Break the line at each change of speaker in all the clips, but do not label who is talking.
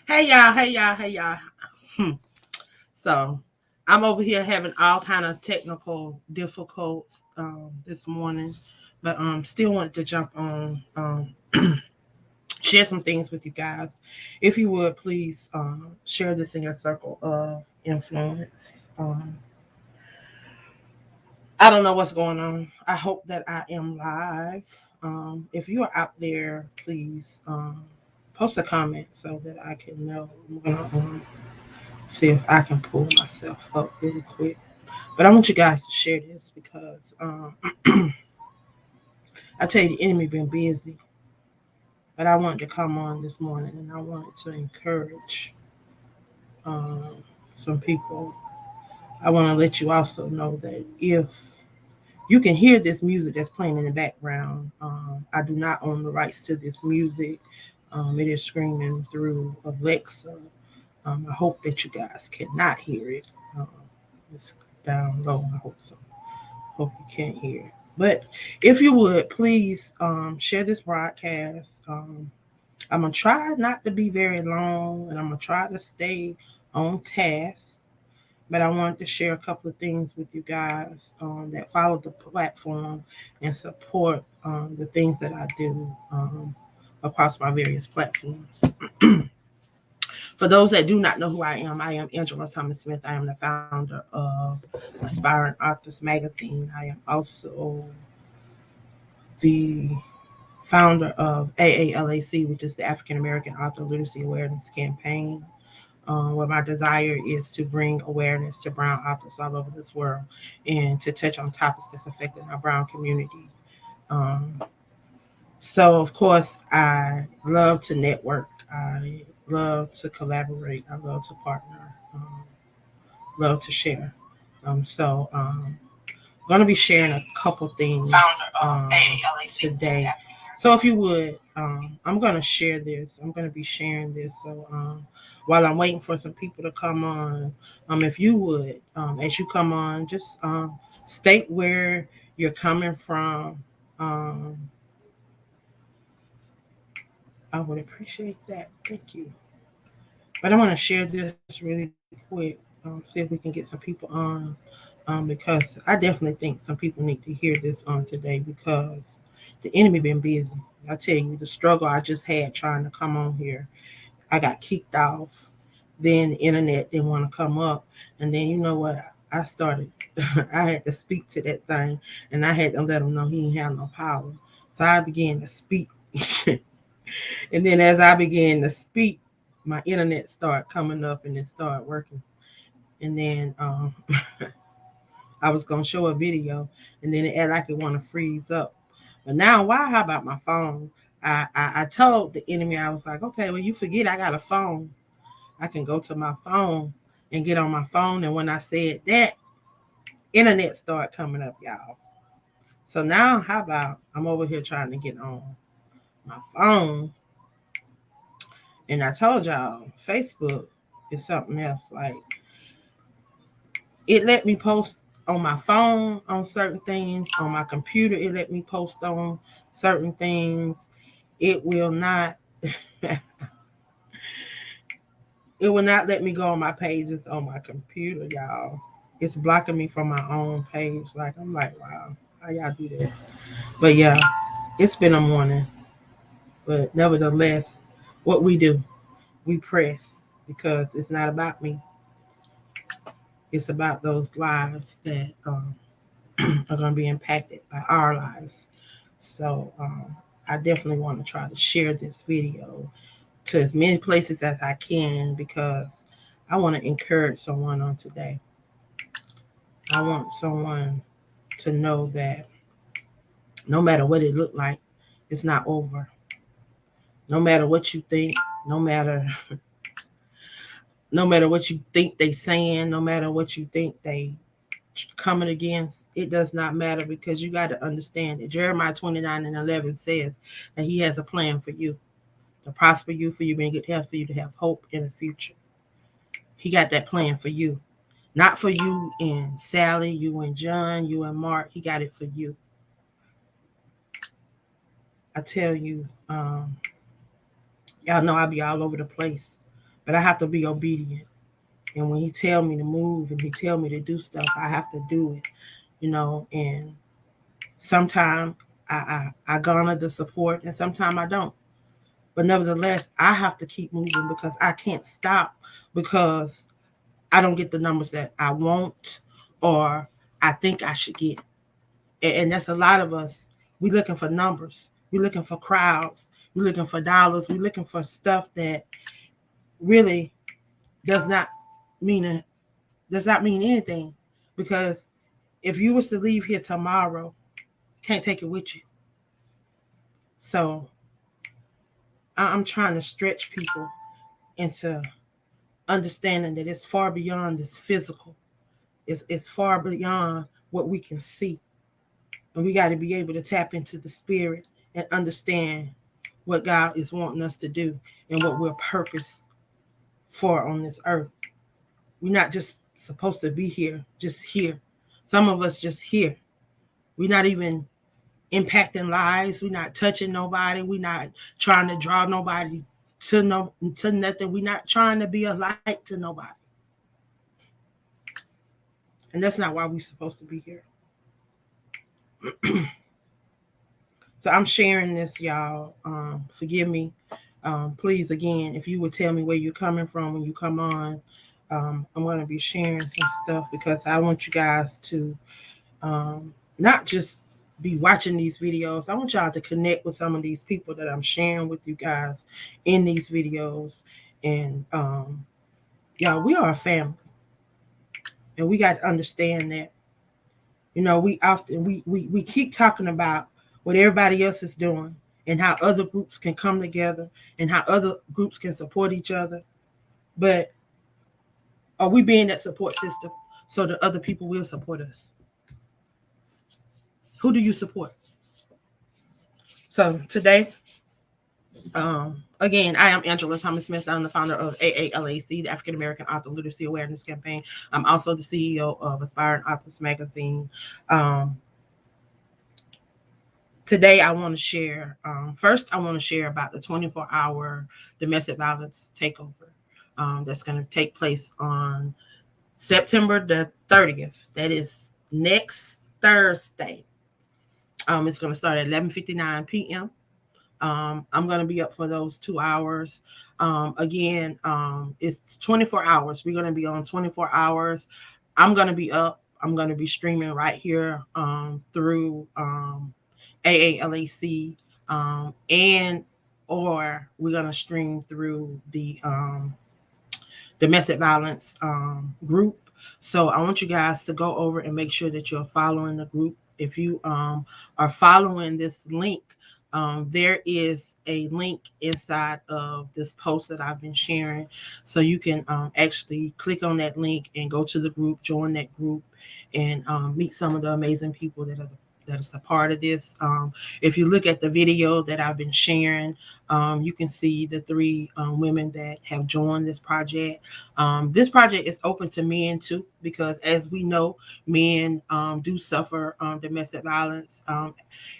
Hey y'all. So I'm over here having all kind of technical difficulties this morning, but still wanted to jump on share some things with you guys. If you would please share this in your circle of influence. I don't know what's going on. I hope that I am live. If you are out there, please post a comment so that I can know. I'm gonna see if I can pull myself up really quick. But I want you guys to share this because I tell you the enemy been busy. But I wanted to come on this morning and I wanted to encourage um, some people. I want to let you also know that if you can hear this music that's playing in the background, I do not own the rights to this music. It is screaming through Alexa. I hope that you guys cannot hear it. Um, it's down low. I hope so. Hope you can't hear it. But if you would, please share this broadcast. I'm going to try not to be very long and I'm going to try to stay on task. But I wanted to share a couple of things with you guys that follow the platform and support the things that I do across my various platforms. For those that do not know who I am Angela Thomas Smith. I am the founder of Aspiring Authors Magazine. I am also the founder of AALAC, which is the African American Author Literacy Awareness Campaign, where my desire is to bring awareness to brown authors all over this world and to touch on topics that's affecting our brown community. Um, so, of course, I love to network. I love to collaborate. I love to partner. Love to share. I'm going to be sharing a couple things today. So if you would, I'm going to share this. I'm going to be sharing this. So while I'm waiting for some people to come on, if you would, as you come on, just state where you're coming from. Um, I would appreciate that. Thank you. But I want to share this really quick. See if we can get some people on. Because I definitely think some people need to hear this on today because the enemy been busy. I tell you, the struggle I just had trying to come on here, I got kicked off. Then the internet didn't want to come up, and then you know what? I started. I had to speak to that thing, and I had to let him know he didn't have no power. So I began to speak, and then as I began to speak, my internet started coming up and it started working. And then I was gonna show a video, and then it acted like it want to freeze up. But now, why? How about my phone? I told the enemy, I was like, okay, well, you forget I got a phone. I can go to my phone and get on my phone. And when I said that, internet started coming up, y'all. So now, how about I'm over here trying to get on my phone, and I told y'all, Facebook is something else. Like it let me post on my phone on certain things, on my computer it let me post on certain things. It will not it will not let me go on my pages on my computer, y'all. It's blocking me from my own page. Like I'm like, wow, how y'all do that? But yeah, it's been a morning. But nevertheless, what we do, we press because it's not about me. It's about those lives that are going to be impacted by our lives. So I definitely want to try to share this video to as many places as I can because I want to encourage someone on today. I want someone to know that no matter what it looked like, it's not over. No matter what you think, no matter no matter what you think they saying, no matter what you think they coming against, it does not matter because you got to understand that Jeremiah 29:11 says that he has a plan for you to prosper you, for you being good health, for you to have hope in the future. He got that plan for you. Not for you and Sally, you and John, you and Mark. He got it for you. I tell you, Y'all know I be all over the place, but I have to be obedient. And when he tell me to move and he tell me to do stuff, I have to do it, and sometimes I garner the support and sometimes I don't. But nevertheless, I have to keep moving because I can't stop because I don't get the numbers that I want or I think I should get. And that's a lot of us. We looking for numbers. We looking for crowds. We looking for dollars. We looking for stuff that really does not mean anything. Because if you was to leave here tomorrow, can't take it with you. So I'm trying to stretch people into understanding that it's far beyond this physical. It's far beyond what we can see. And we got to be able to tap into the spirit and understand what God is wanting us to do and what we're purpose for on this earth. We're not just supposed to be here, just here. Some of us just here. We're not even impacting lives. We're not touching nobody. We're not trying to draw nobody to nothing. We're not trying to be a light to nobody. And that's not why we're supposed to be here. So I'm sharing this, y'all. Forgive me. Please, again, if you would tell me where you're coming from when you come on, I'm going to be sharing some stuff because I want you guys to not just be watching these videos. I want y'all to connect with some of these people that I'm sharing with you guys in these videos. And y'all, we are a family. And we got to understand that. We often we keep talking about what everybody else is doing and how other groups can come together and how other groups can support each other. But are we being that support system so that other people will support us? Who do you support? So today, again, I am Angela Thomas Smith. I'm the founder of AALAC, the African American Author Literacy Awareness Campaign. I'm also the CEO of Aspiring Authors Magazine. Today, I want to share, first, I want to share about the 24-hour domestic violence takeover that's going to take place on September the 30th. That is next Thursday. It's going to start at 11:59 p.m. I'm going to be up for those 2 hours. Again, it's 24 hours. We're going to be on 24 hours. I'm going to be up. I'm going to be streaming right here through AALAC, and or we're going to stream through the domestic violence group. So I want you guys to go over and make sure that you're following the group. If you are following this link, there is a link inside of this post that I've been sharing. So you can actually click on that link and go to the group, join that group, and meet some of the amazing people that is a part of this. If you look at the video that I've been sharing, you can see the 3 women that have joined this project. This project is open to men too, because as we know, men do suffer domestic violence.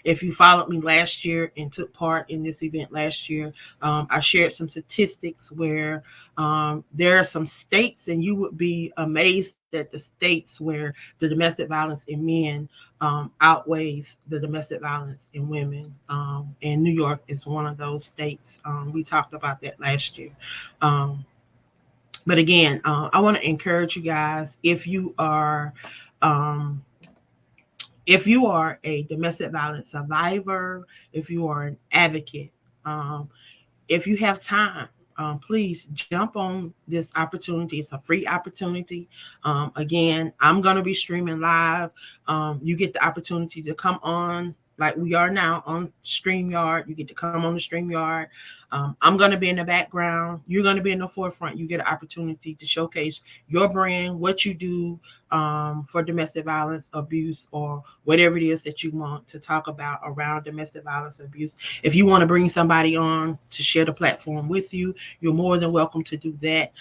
If you followed me last year and took part in this event last year, I shared some statistics where there are some states, and you would be amazed at the states where the domestic violence in men outweighs the domestic violence in women. And New York is one of those states. We talked about that last year. But again, I want to encourage you guys, if you are a domestic violence survivor, if you are an advocate, if you have time, please jump on this opportunity. It's a free opportunity. Again, I'm going to be streaming live. You get the opportunity to come on like we are now on StreamYard. You get to come on the StreamYard. I'm going to be in the background. You're going to be in the forefront. You get an opportunity to showcase your brand, what you do for domestic violence, abuse, or whatever it is that you want to talk about around domestic violence, abuse. If you want to bring somebody on to share the platform with you, you're more than welcome to do that.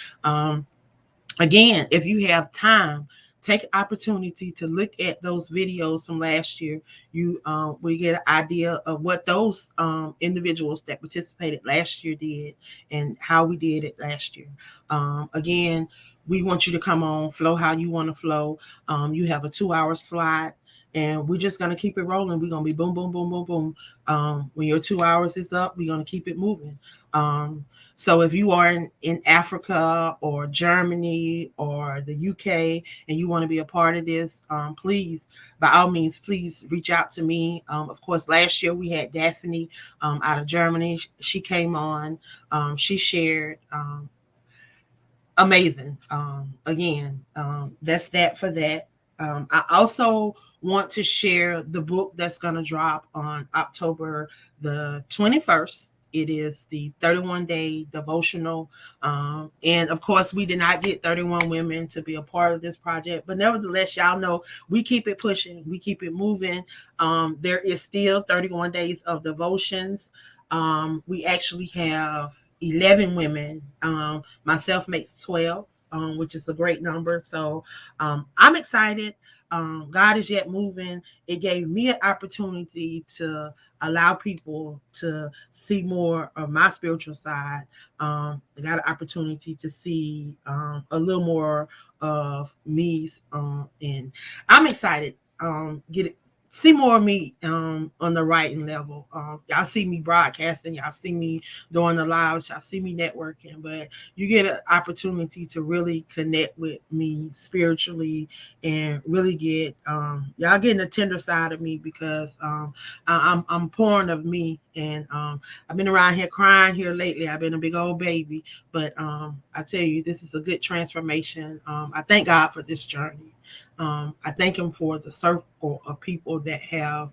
Again, if you have time, take opportunity to look at those videos from last year. You we get an idea of what those individuals that participated last year did and how we did it last year. Again, we want you to come on, flow how you want to flow. You have a 2-hour slot, and we're just going to keep it rolling. We're going to be boom, boom, boom, boom, boom. When your 2 hours is up, we're going to keep it moving. So if you are in Africa or Germany or the UK and you want to be a part of this, please, by all means, please reach out to me. Of course, last year we had Daphne out of Germany. She came on. She shared. Amazing. Again, that's that for that. I also want to share the book that's going to drop on October the 21st. It is the 31-day devotional. And of course, we did not get 31 women to be a part of this project, but nevertheless, y'all know we keep it pushing, we keep it moving. There is still 31 days of devotions. We actually have 11 women. Myself makes 12, which is a great number. So I'm excited. God is yet moving. It gave me an opportunity to allow people to see more of my spiritual side. I got an opportunity to see a little more of me, and I'm excited. Get it. See more of me on the writing level. Y'all see me broadcasting. Y'all see me doing the lives. Y'all see me networking. But you get an opportunity to really connect with me spiritually and really get y'all getting the tender side of me, because I'm pouring of me. And I've been around here crying here lately. I've been a big old baby. But I tell you, this is a good transformation. I thank God for this journey. I thank him for the circle of people that have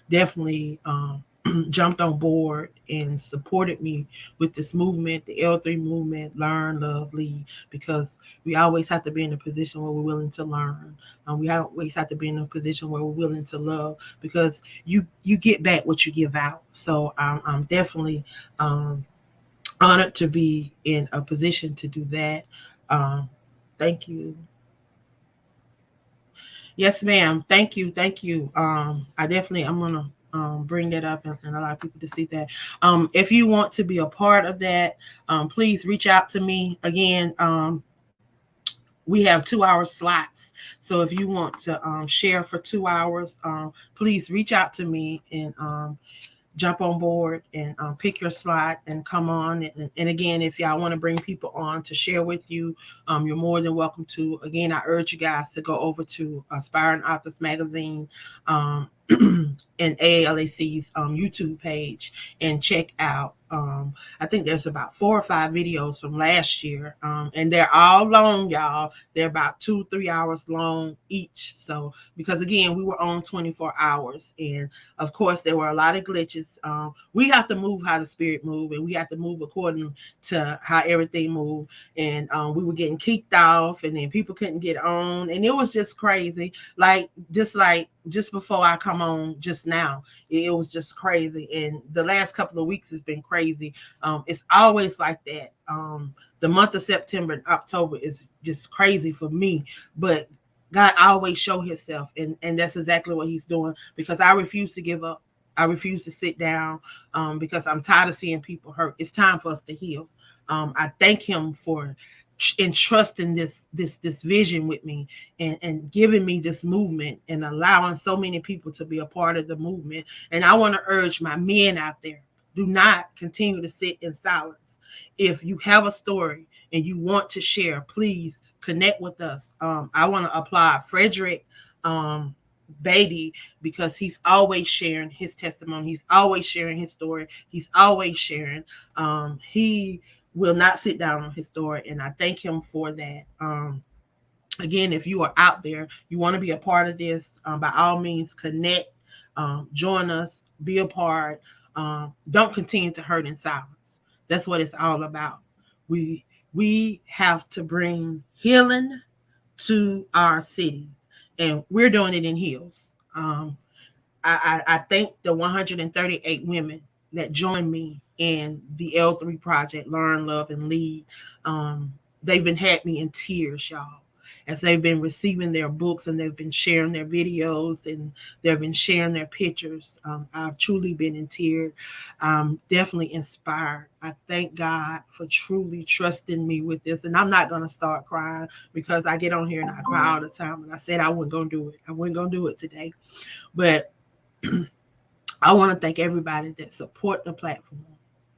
definitely jumped on board and supported me with this movement, the L3 movement, learn, love, lead, because we always have to be in a position where we're willing to learn. We always have to be in a position where we're willing to love, because you get back what you give out. So I'm definitely honored to be in a position to do that. Thank you. Yes, ma'am. Thank you. Thank you. I definitely, I'm going to bring that up and allow people to see that. If you want to be a part of that, please reach out to me. Again, we have 2-hour slots. So if you want to share for 2 hours, please reach out to me and jump on board and pick your slot and come on. And again, if y'all want to bring people on to share with you, you're more than welcome to. Again, I urge you guys to go over to Aspiring Authors Magazine and AALAC's YouTube page and check out. I think there's about 4 or 5 videos from last year, and they're all long, y'all. They're about 2-3 hours long each. So because again, we were on 24 hours, and of course there were a lot of glitches. We have to move how the spirit moved, and we have to move according to how everything moved. And we were getting kicked off, and then people couldn't get on, and it was just crazy. Like just before I come on just now, it was just crazy. And the last couple of weeks has been crazy. It's always like that. The month of September and October is just crazy for me, but God always show himself, and that's exactly what he's doing, because I refuse to give up. I refuse to sit down because I'm tired of seeing people hurt. It's time for us to heal. I thank him for entrusting this vision with me, and giving me this movement and allowing so many people to be a part of the movement. And I want to urge my men out there, do not continue to sit in silence. If you have a story and you want to share, please connect with us. I want to applaud Frederick Beatty, because he's always sharing his testimony. He's always sharing his story. He's always sharing. He will not sit down on his story, and I thank him for that. Again, if you are out there, you want to be a part of this, by all means, connect, join us, be a part. Don't continue to hurt in silence. That's what it's all about. We have to bring healing to our cities, and we're doing it in Hills. I thank the 138 women that joined me in the L3 project, Learn, Love, and Lead. They've been had me in tears, y'all. as they've been receiving their books and they've been sharing their videos and they've been sharing their pictures. I've truly been in tears. Definitely inspired. I thank God for truly trusting me with this. And I'm not going to start crying because I get on here and I cry all the time. And I said I wasn't going to do it. I wasn't going to do it today. But I want to thank everybody that support the platform,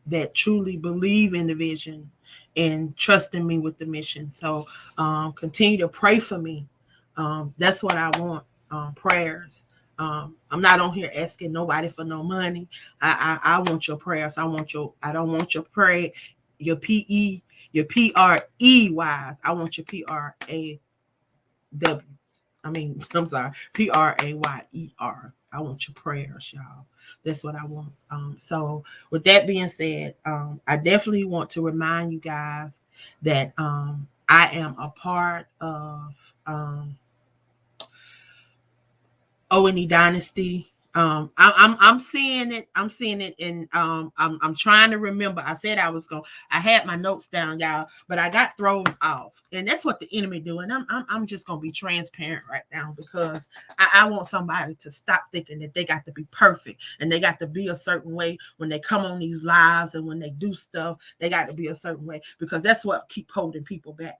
that truly believe in the vision and trusting me with the mission. So continue to pray for me. That's what I want. Prayers. I'm not on here asking nobody for no money. I want your prayers. I don't want your prayer, your PE, your PREYs. I want your PRAW. I'm sorry, PRAYER. I want your prayers, y'all. That's what I want. So with that being said, I definitely want to remind you guys that I am a part of O&E Dynasty. I'm seeing it. I'm seeing it, and I'm trying to remember. I said I was going. I had my notes down, y'all, but I got thrown off, and that's what the enemy do. And I'm just gonna be transparent right now because I want somebody to stop thinking that they got to be perfect and they got to be a certain way when they come on these lives and when they do stuff. They got to be a certain way because that's what keep holding people back.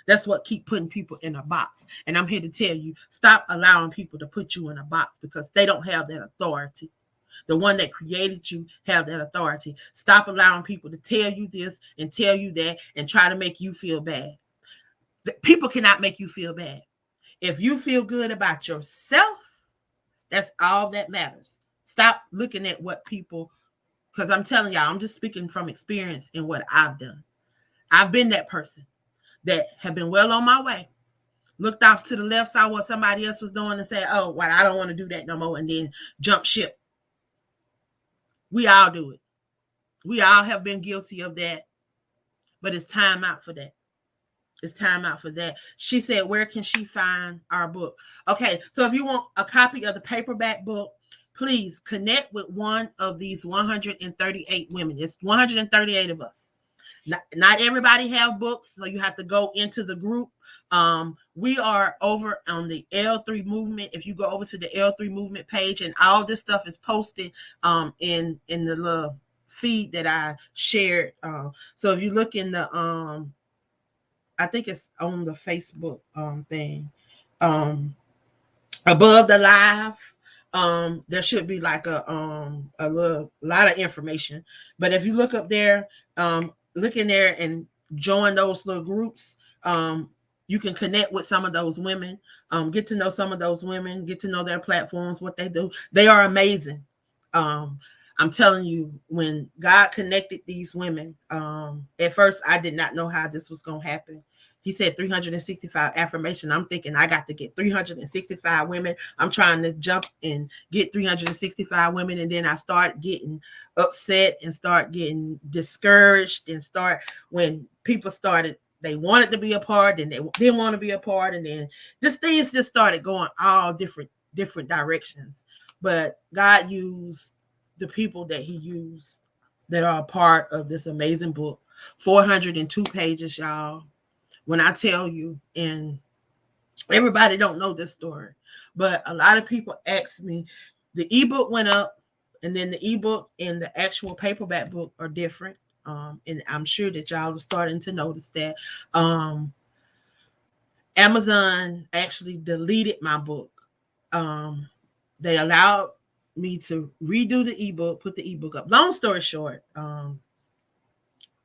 That's what keep putting people in a box. And I'm here to tell you, stop allowing people to put you in a box because they don't have that authority. The one that created you have that authority. Stop allowing people to tell you this and tell you that and try to make you feel bad. People cannot make you feel bad. If you feel good about yourself, that's all that matters. Stop looking at what people, because I'm telling y'all, I'm just speaking from experience in what I've done. I've been that person that have been well on my way, looked off to the left, saw what somebody else was doing and said, oh, well, I don't want to do that no more, and then jump ship. We all do it. We all have been guilty of that, but it's time out for that. It's time out for that. She said, where can she find our book? Okay, so if you want a copy of the paperback book, please connect with one of these 138 women. It's 138 of us. Not everybody have books, so you have to go into the group. We are over on the L3 movement. If you go over to the L3 movement page, and all this stuff is posted in the little feed that I shared. So if you look in the I think it's on the Facebook thing. Above the live, there should be like a lot of information. But if you look up there, look in there and join those little groups. You can connect with some of those women, get to know some of those women, get to know their platforms, what they do. They are amazing. I'm telling you, when God connected these women, at first I did not know how this was going to happen. He said 365 affirmation. I'm thinking I got to get 365 women. I'm trying to jump and get 365 women. And then I start getting upset and start getting discouraged and start when people started, they wanted to be a part and they didn't want to be a part. And then things just started going all different directions. But God used the people that he used that are a part of this amazing book. 402 pages, y'all. When I tell you, and everybody don't know this story, but a lot of people ask me, the ebook went up, and then the ebook and the actual paperback book are different. And I'm sure that y'all are starting to notice that. Amazon actually deleted my book. They allowed me to redo the ebook, put the ebook up. Long story short, I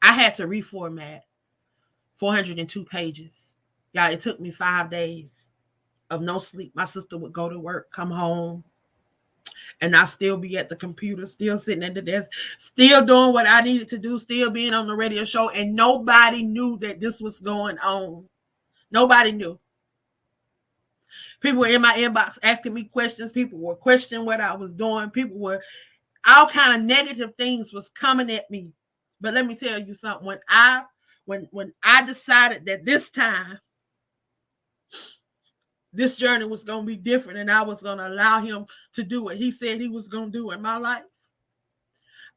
had to reformat 402 pages. Yeah, it took me 5 days of no sleep. My sister would go to work, come home, and I still be at the computer, still sitting at the desk, still doing what I needed to do, still being on the radio show, and nobody knew that this was going on. Nobody knew. People were in my inbox asking me questions. People were questioning what I was doing. People were, all kind of negative things was coming at me. But let me tell you something. When I decided that this time, this journey was going to be different and I was going to allow him to do what he said he was going to do in my life,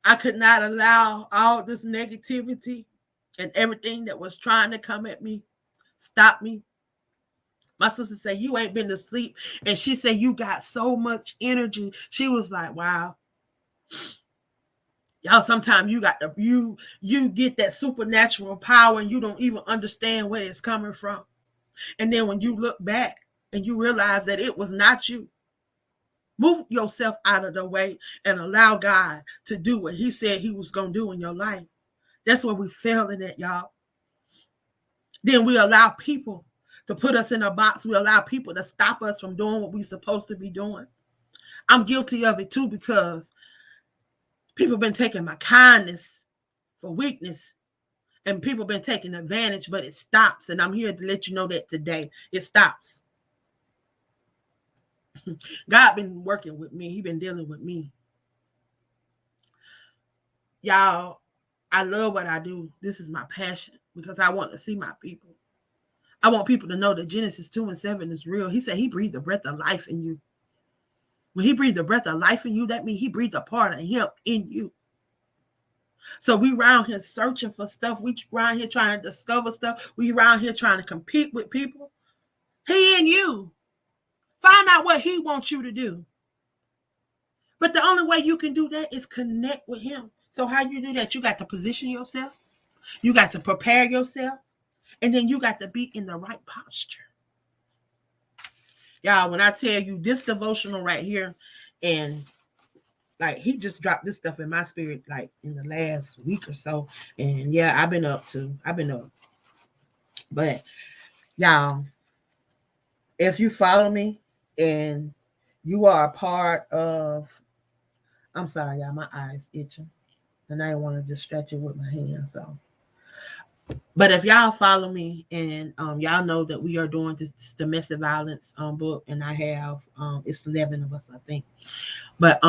I could not allow all this negativity and everything that was trying to come at me stop me. My sister said, you ain't been to sleep. And she said, you got so much energy. She was like, wow. Y'all, sometimes you got you get that supernatural power and you don't even understand where it's coming from. And then when you look back and you realize that it was not you, move yourself out of the way and allow God to do what he said he was going to do in your life. That's where we failing at, y'all. Then we allow people to put us in a box. We allow people to stop us from doing what we're supposed to be doing. I'm guilty of it too, because people have been taking my kindness for weakness, and people have been taking advantage, but it stops. And I'm here to let you know that today it stops. God been working with me. He been dealing with me. Y'all, I love what I do. This is my passion because I want to see my people. I want people to know that Genesis 2:7 is real. He said he breathed the breath of life in you. When he breathed the breath of life in you, that means he breathed a part of him in you. So we around here searching for stuff. We around here trying to discover stuff. We around here trying to compete with people. He in you. Find out what he wants you to do. But the only way you can do that is connect with him. So how you do that? You got to position yourself. You got to prepare yourself. And then you got to be in the right posture. Y'all, when I tell you this devotional right here, and like he just dropped this stuff in my spirit like in the last week or so. And yeah, I've been up. But y'all, if you follow me and you are a part of, I'm sorry, y'all, my eyes itching. And I didn't want to just stretch it with my hands. So, but if y'all follow me and y'all know that we are doing this domestic violence book, and I have it's 11 of us, I think. But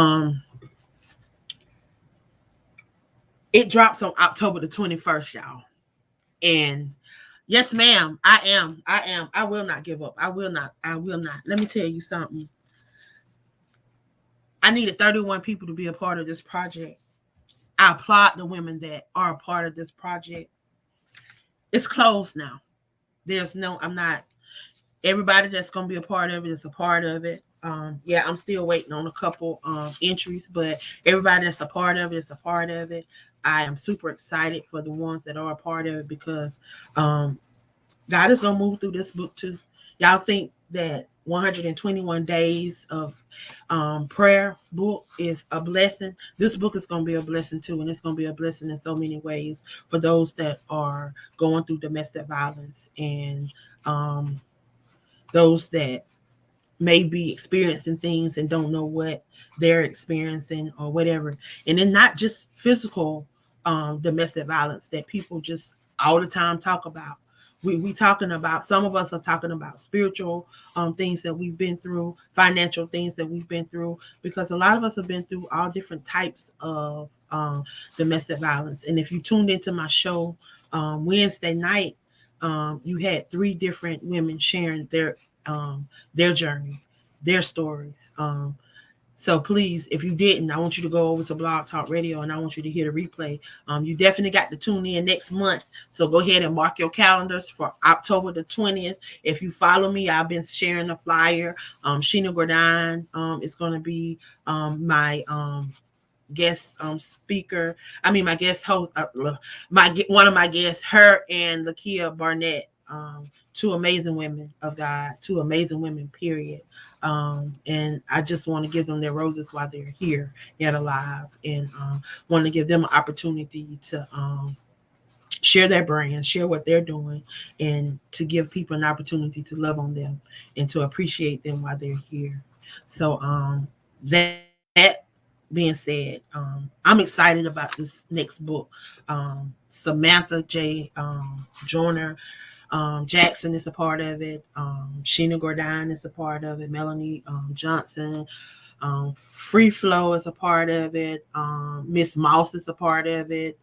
it drops on October the 21st, y'all. And yes, ma'am, I am. I will not give up. I will not. Let me tell you something. I needed 31 people to be a part of this project. I applaud the women that are a part of this project. It's closed now. I'm not, everybody that's going to be a part of it is a part of it. Yeah, I'm still waiting on a couple entries, but everybody that's a part of it is a part of it. I am super excited for the ones that are a part of it, because God is going to move through this book too. Y'all think that 121 days of prayer book is a blessing? This book is going to be a blessing too, and it's going to be a blessing in so many ways for those that are going through domestic violence, and those that may be experiencing things and don't know what they're experiencing or whatever. And then not just physical domestic violence that people just all the time talk about. We talking about, some of us are talking about spiritual things that we've been through, financial things that we've been through, because a lot of us have been through all different types of domestic violence. And if you tuned into my show Wednesday night, you had 3 different women sharing their journey, their stories. So please, if you didn't, I want you to go over to Blog Talk Radio, and I want you to hear the replay. You definitely got to tune in next month. So go ahead and mark your calendars for October the 20th. If you follow me, I've been sharing the flyer. Sheena Gordon is going to be my guest speaker. I mean, my guest host, one of my guests, her and Lakia Barnett, 2 amazing women of God, 2 amazing women, period. And I just want to give them their roses while they're here, yet alive, and want to give them an opportunity to share their brand, share what they're doing, and to give people an opportunity to love on them and to appreciate them while they're here. So that being said, I'm excited about this next book. Samantha J. Joyner Jackson is a part of it. Sheena Gordon is a part of it. Melanie Johnson. Free Flow is a part of it. Miss Moss is a part of it.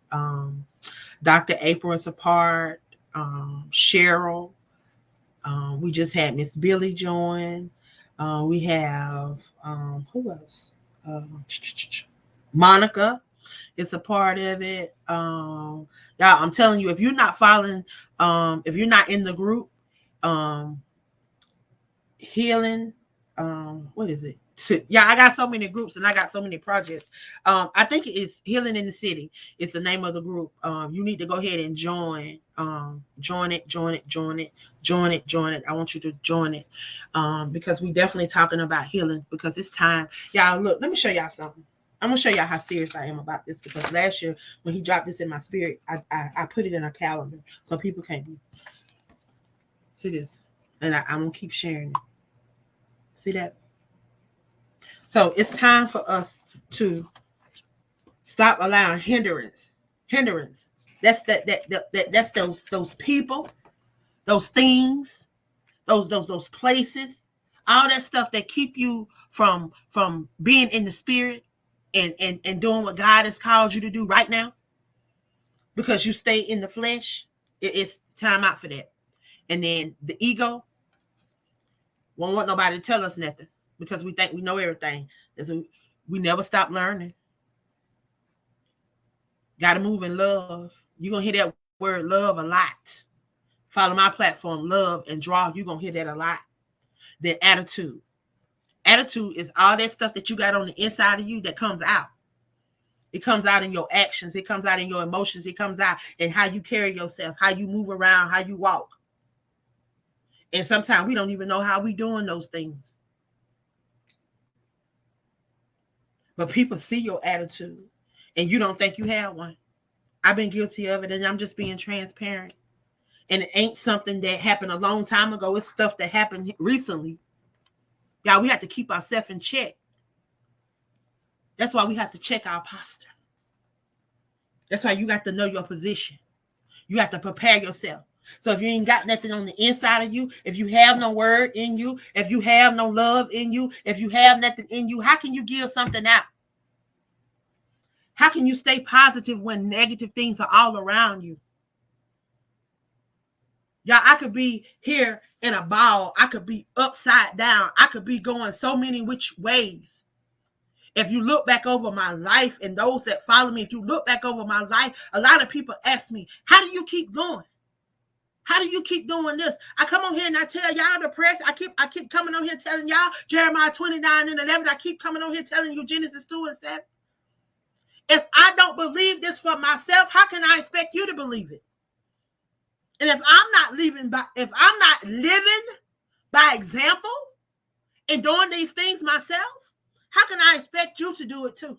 Dr. April is a part. Cheryl. We just had Miss Billy join. We have who else? Monica is a part of it. Y'all, I'm telling you, if you're not following, if you're not in the group, healing. What is it? Yeah, I got so many groups and I got so many projects. I think it's Healing in the City. It's the name of the group. You need to go ahead and join. Join it, join it, join it, join it, join it. I want you to join it. Because we definitely talking about healing because it's time. Y'all, look, let me show y'all something. I'm gonna show y'all how serious I am about this because last year when he dropped this in my spirit, I put it in a calendar so people can't be see this. And I'm gonna keep sharing it. See that? So it's time for us to stop allowing hindrance. That's that's those people, those things, those places, all that stuff that keep you from being in the spirit and doing what God has called you to do right now because you stay in the flesh. It's time out for that. And then the ego won't want nobody to tell us nothing because we think we know everything. We never stop learning. Got to move in love. You're going to hear that word love a lot. Follow my platform, love and draw. You're going to hear that a lot. Then attitude. Attitude is all that stuff that you got on the inside of you that comes out. It comes out in your actions. It comes out in your emotions. It comes out in how you carry yourself, how you move around, how you walk. And sometimes we don't even know how we doing those things. But people see your attitude and you don't think you have one. I've been guilty of it and I'm just being transparent. And it ain't something that happened a long time ago. It's stuff that happened recently. Y'all, we have to keep ourselves in check. That's why we have to check our posture. That's why you got to know your position. You have to prepare yourself. So if you ain't got nothing on the inside of you, if you have no word in you, if you have no love in you, if you have nothing in you, how can you give something out? How can you stay positive when negative things are all around you? Y'all, I could be here in a ball. I could be upside down. I could be going so many which ways. If you look back over my life and those that follow me, if you look back over my life, a lot of people ask me, how do you keep going? How do you keep doing this? I come on here and I tell y'all the press. I keep coming on here telling y'all Jeremiah 29:11. I keep coming on here telling you Genesis 2:7. If I don't believe this for myself, how can I expect you to believe it? And if I'm not living by example and doing these things myself, how can I expect you to do it too?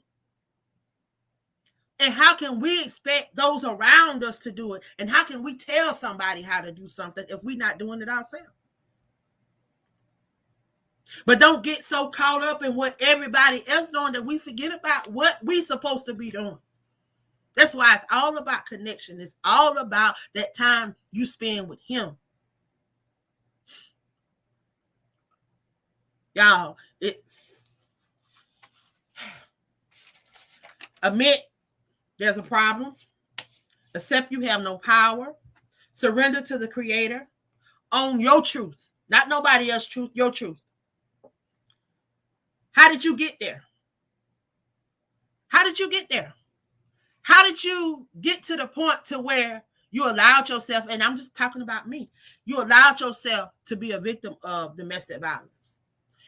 And how can we expect those around us to do it? And how can we tell somebody how to do something if we're not doing it ourselves? But don't get so caught up in what everybody else doing that we forget about what we supposed to be doing. That's why it's all about connection. It's all about that time you spend with him. Y'all, it's admit there's a problem. Accept you have no power. Surrender to the creator. Own your truth. Not nobody else's truth, your truth. How did you get there? How did you get there? How did you get to the point to where you allowed yourself, and I'm just talking about me, you allowed yourself to be a victim of domestic violence.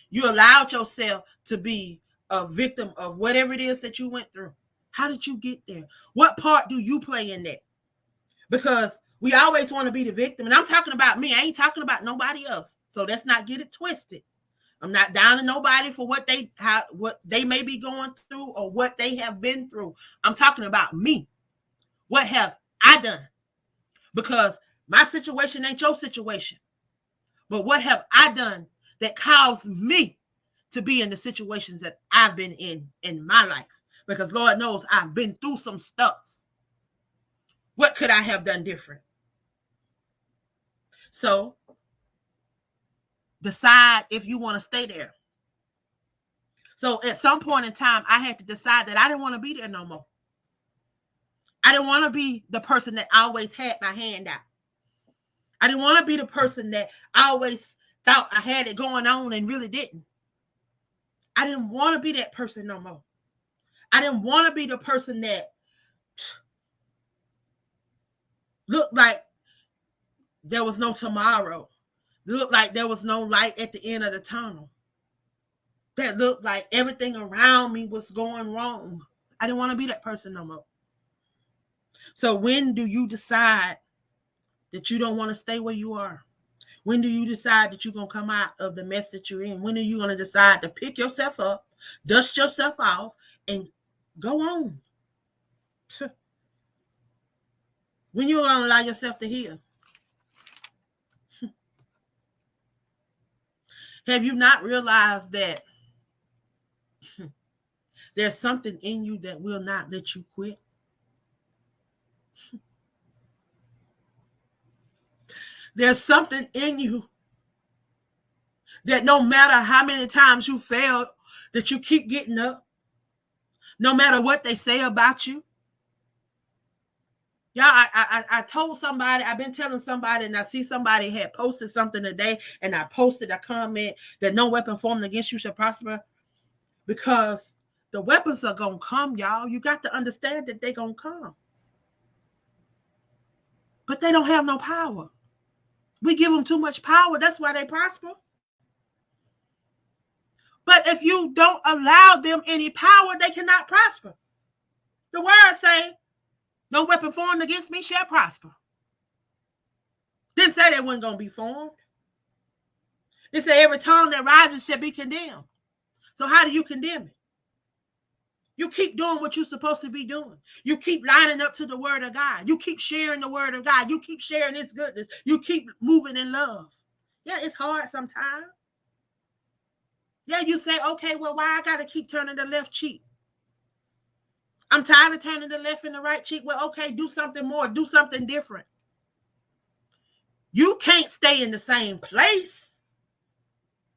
You allowed yourself to be a victim of whatever it is that you went through. How did you get there? What part do you play in that? Because we always want to be the victim. And I'm talking about me. I ain't talking about nobody else. So let's not get it twisted. I'm not down to nobody for what they may be going through or what they have been through. I'm talking about me. What have I done? Because my situation ain't your situation. But what have I done that caused me to be in the situations that I've been in my life? Because Lord knows I've been through some stuff. What could I have done different? So decide if you want to stay there. So at some point in time, I had to decide that I didn't want to be there no more. I didn't want to be the person that always had my hand out. I didn't want to be the person that always thought I had it going on and really didn't. I didn't want to be that person no more. I didn't want to be the person that looked like there was no tomorrow. looked like there was no light at the end of the tunnel. That looked like everything around me was going wrong. I didn't want to be that person no more. So when do you decide that you don't want to stay where you are? When do you decide that you're going to come out of the mess that you're in? When are you going to decide to pick yourself up, dust yourself off, and go on? When you're going to allow yourself to heal? Have you not realized that there's something in you that will not let you quit? There's something in you that no matter how many times you fail, that you keep getting up, no matter what they say about you. Yeah, I told somebody, I've been telling somebody, and I see somebody had posted something today, and I posted a comment that no weapon formed against you shall prosper, because the weapons are going to come, y'all. You got to understand that they're going to come. But they don't have no power. We give them too much power. That's why they prosper. But if you don't allow them any power, they cannot prosper. The word say, no weapon formed against me shall prosper. Didn't say they wasn't going to be formed. It said every tongue that rises shall be condemned. So how do you condemn it? You keep doing what you're supposed to be doing. You keep lining up to the word of God. You keep sharing the word of God. You keep sharing his goodness. You keep moving in love. Yeah, it's hard sometimes. Yeah, you say, okay, well, why I got to keep turning the left cheek? I'm tired of turning the left and the right cheek. Well, okay, do something more. Do something different. You can't stay in the same place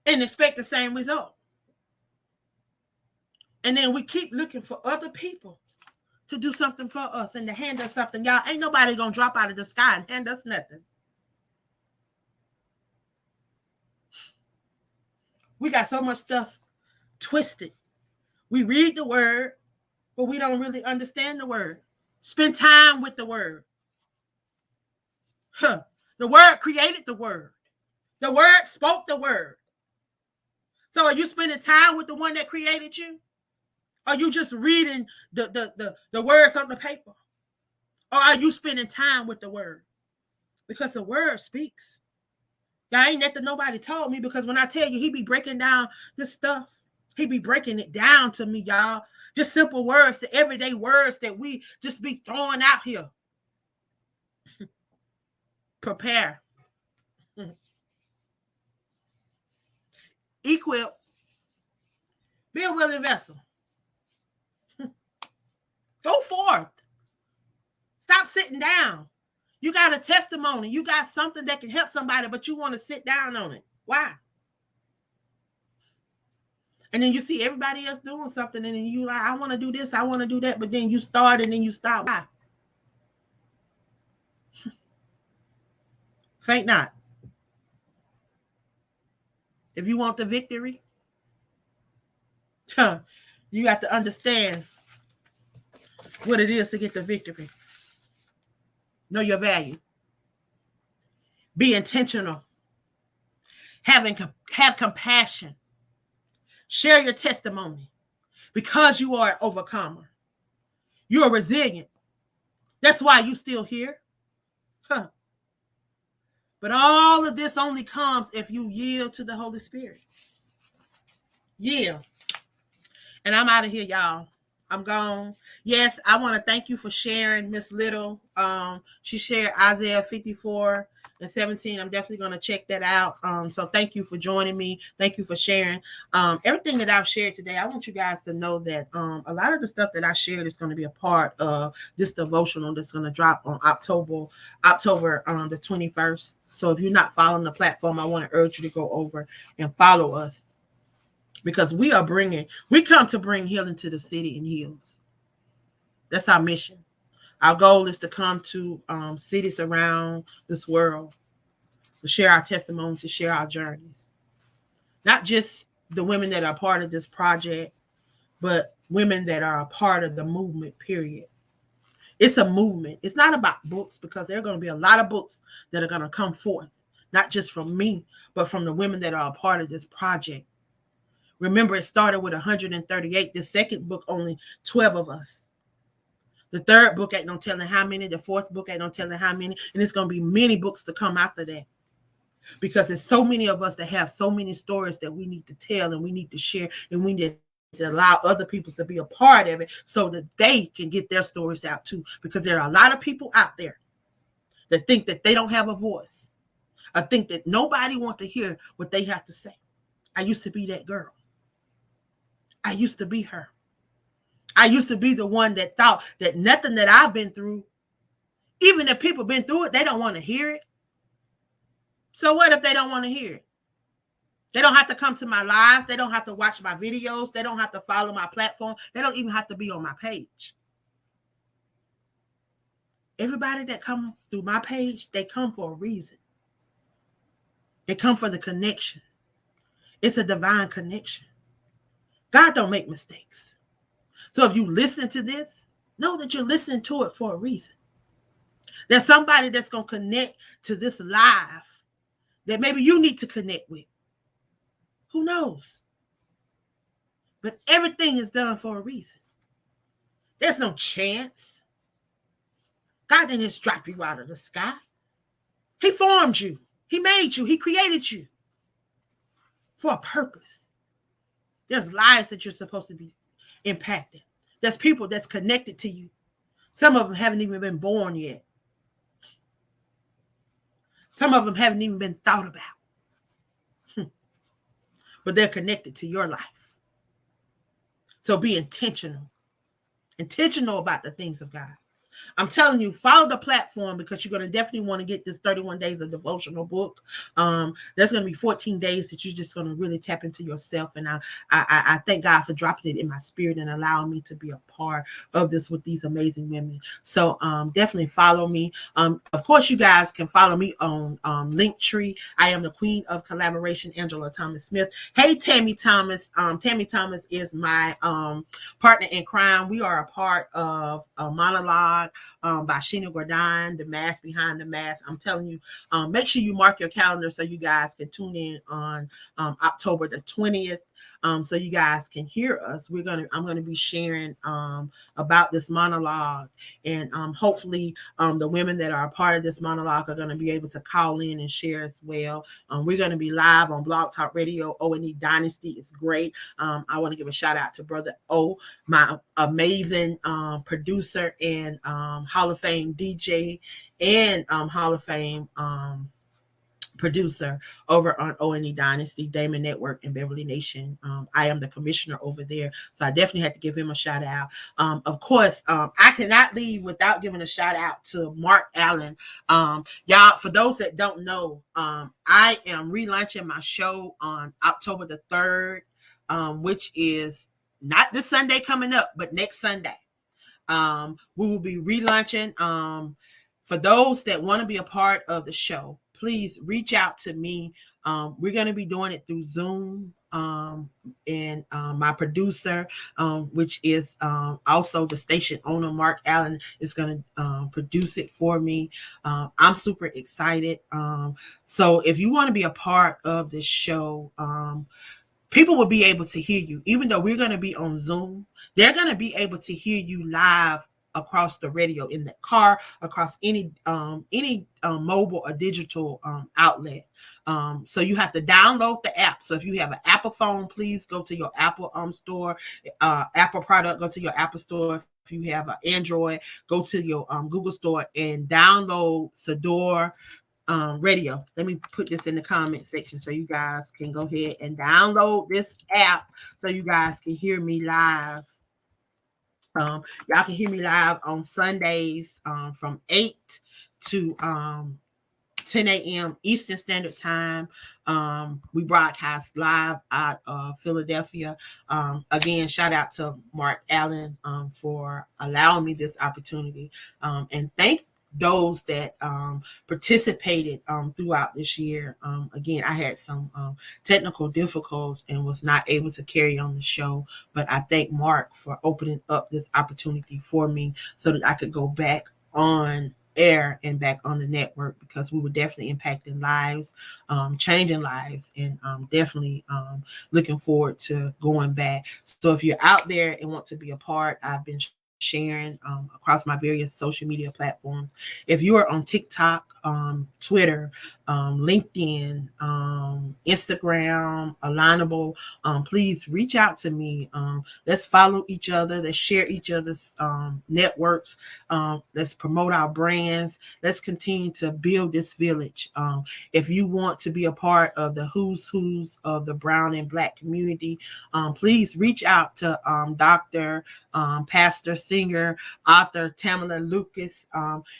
and expect the same result. And then we keep looking for other people to do something for us and to hand us something. Y'all, ain't nobody going to drop out of the sky and hand us nothing. We got so much stuff twisted. We read the word, but we don't really understand the word. Spend time with the word. The word created the word. The word spoke the word. So are you spending time with the one that created you? Are you just reading the words on the paper? Or are you spending time with the word? Because the word speaks. Y'all ain't nothing nobody told me, because when I tell you, he be breaking down this stuff. He be breaking it down to me, y'all. Just simple words, the everyday words that we just be throwing out here. Prepare. Equip. Be a willing vessel. Go forth. Stop sitting down. You got a testimony. You got something that can help somebody, but you want to sit down on it. Why? And then you see everybody else doing something, and then you like, I want to do this, I want to do that, but then you start and then you stop. Why? Faint not. If you want the victory, you have to understand what it is to get the victory. Know your value. Be intentional. Have compassion. Share your testimony, because you are an overcomer. You are resilient. That's why you still here. But all of this only comes if you yield to the Holy Spirit. Yield. And I'm out of here, y'all. I'm gone. Yes, I want to thank you for sharing, Miss Little. She shared Isaiah 54:17. I'm definitely going to check that out. So thank you for joining me. Thank you for sharing. Everything that I've shared today, I want you guys to know that a lot of the stuff that I shared is going to be a part of this devotional that's going to drop on October the 21st. So if you're not following the platform, I want to urge you to go over and follow us. Because we come to bring healing to the city and hills. That's our mission. Our goal is to come to cities around this world, to share our testimonies, to share our journeys. Not just the women that are part of this project, but women that are a part of the movement, period. It's a movement. It's not about books, because there are going to be a lot of books that are going to come forth. not just from me, but from the women that are a part of this project. Remember, it started with 138. The second book, only 12 of us. The third book ain't no telling how many. The fourth book ain't no telling how many. And it's going to be many books to come after that. Because there's so many of us that have so many stories that we need to tell and we need to share, and we need to allow other people to be a part of it so that they can get their stories out too. Because there are a lot of people out there that think that they don't have a voice. I think that nobody wants to hear what they have to say. I used to be that girl. I used to be her. I used to be the one that thought that nothing that I've been through, even if people been through it, they don't want to hear it. So what if they don't want to hear it? They don't have to come to my lives. They don't have to watch my videos. They don't have to follow my platform. They don't even have to be on my page. Everybody that come through my page, they come for a reason. They come for the connection. It's a divine connection. God don't make mistakes. So if you listen to this, know that you're listening to it for a reason. There's somebody that's going to connect to this live that maybe you need to connect with. Who knows? But everything is done for a reason. There's no chance. God didn't just drop you out of the sky. He formed you. He made you. He created you for a purpose. There's lives that you're supposed to be impacting. There's people that's connected to you. Some of them haven't even been born yet. Some of them haven't even been thought about. But they're connected to your life. So be intentional. Intentional about the things of God. I'm telling you, follow the platform because you're going to definitely want to get this 31 days of devotional book. There's going to be 14 days that you're just going to really tap into yourself. And I thank God for dropping it in my spirit and allowing me to be a part of this with these amazing women. So definitely follow me. Of course, you guys can follow me on Linktree. I am the queen of collaboration, Angela Thomas Smith. Hey, Tammy Thomas. Tammy Thomas is my partner in crime. We are a part of a monologue by Sheena Gordon, The Mask Behind the Mask. I'm telling you, make sure you mark your calendar so you guys can tune in on October the 20th. So you guys can hear us. I'm gonna be sharing about this monologue, and hopefully the women that are a part of this monologue are gonna be able to call in and share as well. We're gonna be live on Blog Talk Radio. O&E Dynasty is great. I want to give a shout out to Brother O, my amazing producer and Hall of Fame DJ and Hall of Fame producer over on O&E Dynasty, Damon Network, and Beverly Nation. I am the commissioner over there, so I definitely had to give him a shout out. Of course, I cannot leave without giving a shout out to Mark Allen. Y'all, for those that don't know, I am relaunching my show on October the 3rd, which is not this Sunday coming up, but next Sunday. We will be relaunching. For those that want to be a part of the show, please reach out to me. We're going to be doing it through Zoom. And my producer, which is also the station owner, Mark Allen, is going to produce it for me. I'm super excited. So if you want to be a part of this show, people will be able to hear you. Even though we're going to be on Zoom, they're going to be able to hear you live across the radio, in the car, across any mobile or digital outlet. So you have to download the app. So if you have an Apple phone, please go to your Apple store, Apple product, go to your Apple store. If you have an Android, go to your Google store and download Sador radio. Let me put this in the comment section so you guys can go ahead and download this app so you guys can hear me live. Y'all can hear me live on Sundays from 8 to 10 a.m. Eastern Standard Time. We broadcast live out of Philadelphia. Again, shout out to Mark Allen for allowing me this opportunity. And thank those that participated throughout this year. Again, I had some technical difficulties and was not able to carry on the show, but I thank Mark for opening up this opportunity for me so that I could go back on air and back on the network, because we were definitely impacting lives, changing lives, and definitely looking forward to going back. So if you're out there and want to be a part, I've been sharing across my various social media platforms. If you are on TikTok, Twitter, LinkedIn, Instagram, Alignable, please reach out to me. Let's follow each other. Let's share each other's networks. Let's promote our brands. Let's continue to build this village. If you want to be a part of the who's of the brown and black community, please reach out to Dr. Pastor, singer, author Tamala Lucas.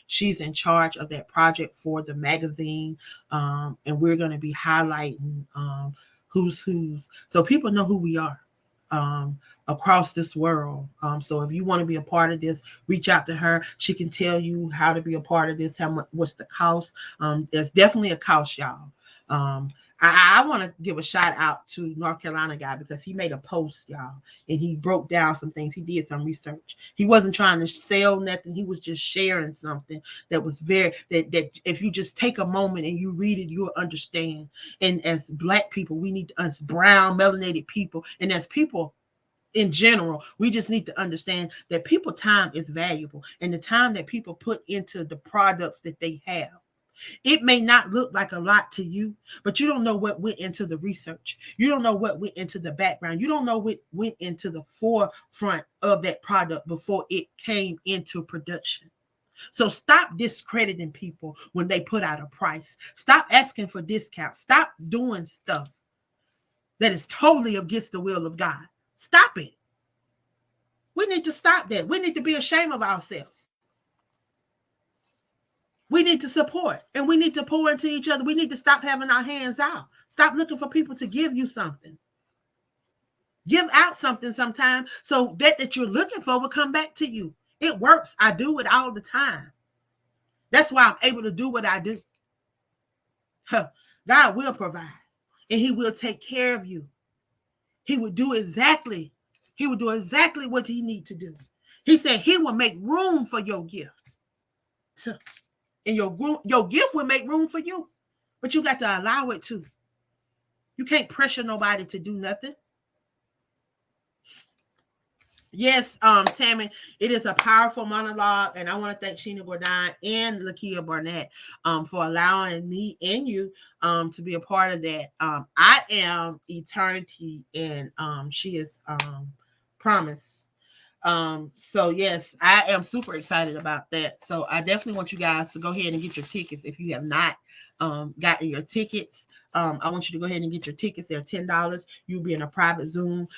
She's in charge of that project for the magazine, and we're going to be highlighting who's, so people know who we are. Across this world. So if you want to be a part of this, reach out to her. She can tell you how to be a part of this, how much, what's the cost. There's definitely a cost, y'all. I want to give a shout out to North Carolina guy, because he made a post, y'all, and he broke down some things. He did some research. He wasn't trying to sell nothing. He was just sharing something that was that if you just take a moment and you read it, you'll understand. And as black people, we need to, as brown, melanated people, and as people in general, we just need to understand that people time is valuable, and the time that people put into the products that they have. It may not look like a lot to you, but you don't know what went into the research. You don't know what went into the background. You don't know what went into the forefront of that product before it came into production. So stop discrediting people when they put out a price. Stop asking for discounts. Stop doing stuff that is totally against the will of God. Stop it. We need to stop that. We need to be ashamed of ourselves. We need to support, and we need to pour into each other. We need to stop having our hands out. Stop looking for people to give you something. Give out something sometime, so that you're looking for will come back to you. It works. I do it all the time. That's why I'm able to do what I do. God will provide, and he will take care of you. He will do exactly what he needs to do. He said he will make room for your gift. And your gift will make room for you. But you got to allow it to. You can't pressure nobody to do nothing. Yes, Tammy, it is a powerful monologue, and I want to thank Sheena Gordon and Lakia Barnett for allowing me and you to be a part of that. I am eternity, and she is promise. So yes, I am super excited about that. So I definitely want you guys to go ahead and get your tickets if you have not gotten your tickets. I want you to go ahead and get your tickets. They're $10. You'll be in a private Zoom.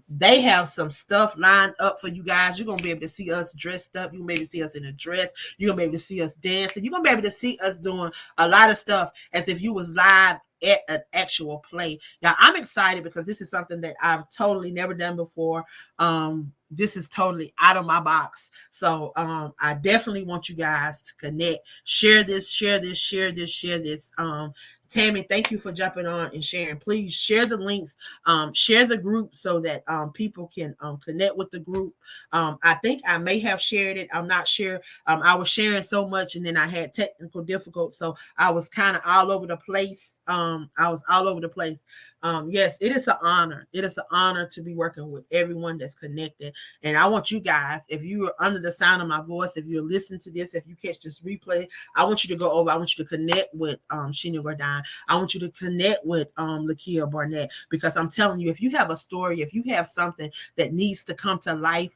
They have some stuff lined up for you guys. You're gonna be able to see us dressed up. You're gonna be able to see us in a dress. You're gonna be able to see us dancing. You're gonna be able to see us doing a lot of stuff as if you was live at an actual play. Now I'm excited because this is something that I've totally never done before. This is totally out of my box. So I definitely want you guys to connect, share this. Tammy, thank you for jumping on and sharing. Please share the links, share the group so that people can connect with the group. I think I may have shared it. I'm not sure. I was sharing so much, and then I had technical difficulties, so I was kind of all over the place. Yes, it is an honor. It is an honor to be working with everyone that's connected. And I want you guys, if you are under the sound of my voice, if you're listening to this, if you catch this replay, I want you to go over. I want you to connect with Sheena Gordon. I want you to connect with Lakia Barnett, because I'm telling you, if you have a story, if you have something that needs to come to life,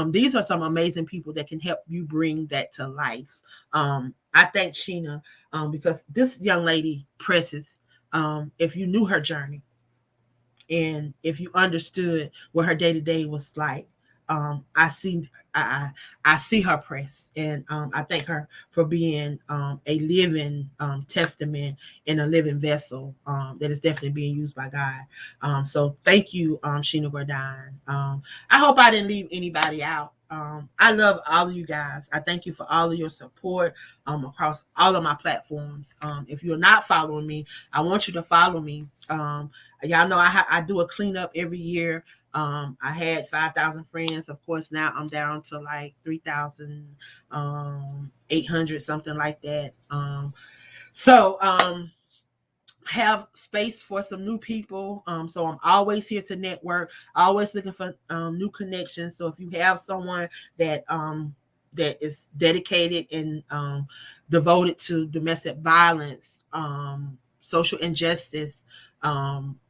these are some amazing people that can help you bring that to life. I thank Sheena because this young lady presses. If you knew her journey, and if you understood what her day-to-day was like, I see her press, and I thank her for being a living testament and a living vessel that is definitely being used by God. So thank you, Sheena Gordon. I hope I didn't leave anybody out. I love all of you guys. I thank you for all of your support across all of my platforms. If you're not following me, I want you to follow me. Y'all know I do a cleanup every year. I had 5,000 friends. Of course, now I'm down to like 3,000. 800, something like that. So have space for some new people. So I'm always here to network, always looking for new connections. So if you have someone that that is dedicated and devoted to domestic violence, social injustice,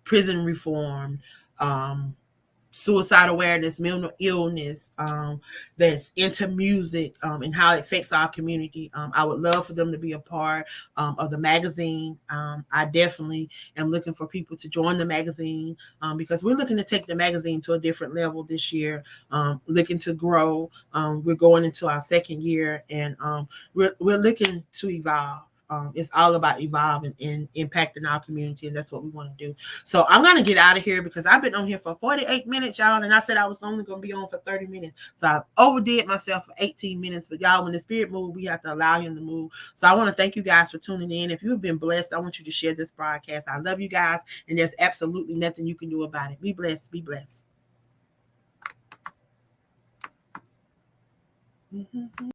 prison reform, um, suicide awareness, mental illness, that's into music, and how it affects our community. I would love for them to be a part of the magazine. I definitely am looking for people to join the magazine, because we're looking to take the magazine to a different level this year, looking to grow. We're going into our second year, and we're looking to evolve. It's all about evolving and impacting our community, and that's what we want to do. So I'm going to get out of here because I've been on here for 48 minutes, y'all, and I said I was only going to be on for 30 minutes. So I overdid myself for 18 minutes. But y'all, when the spirit moves, we have to allow him to move. So I want to thank you guys for tuning in. If you've been blessed, I want you to share this broadcast. I love you guys, and there's absolutely nothing you can do about it. Be blessed. Be blessed. Mm-hmm.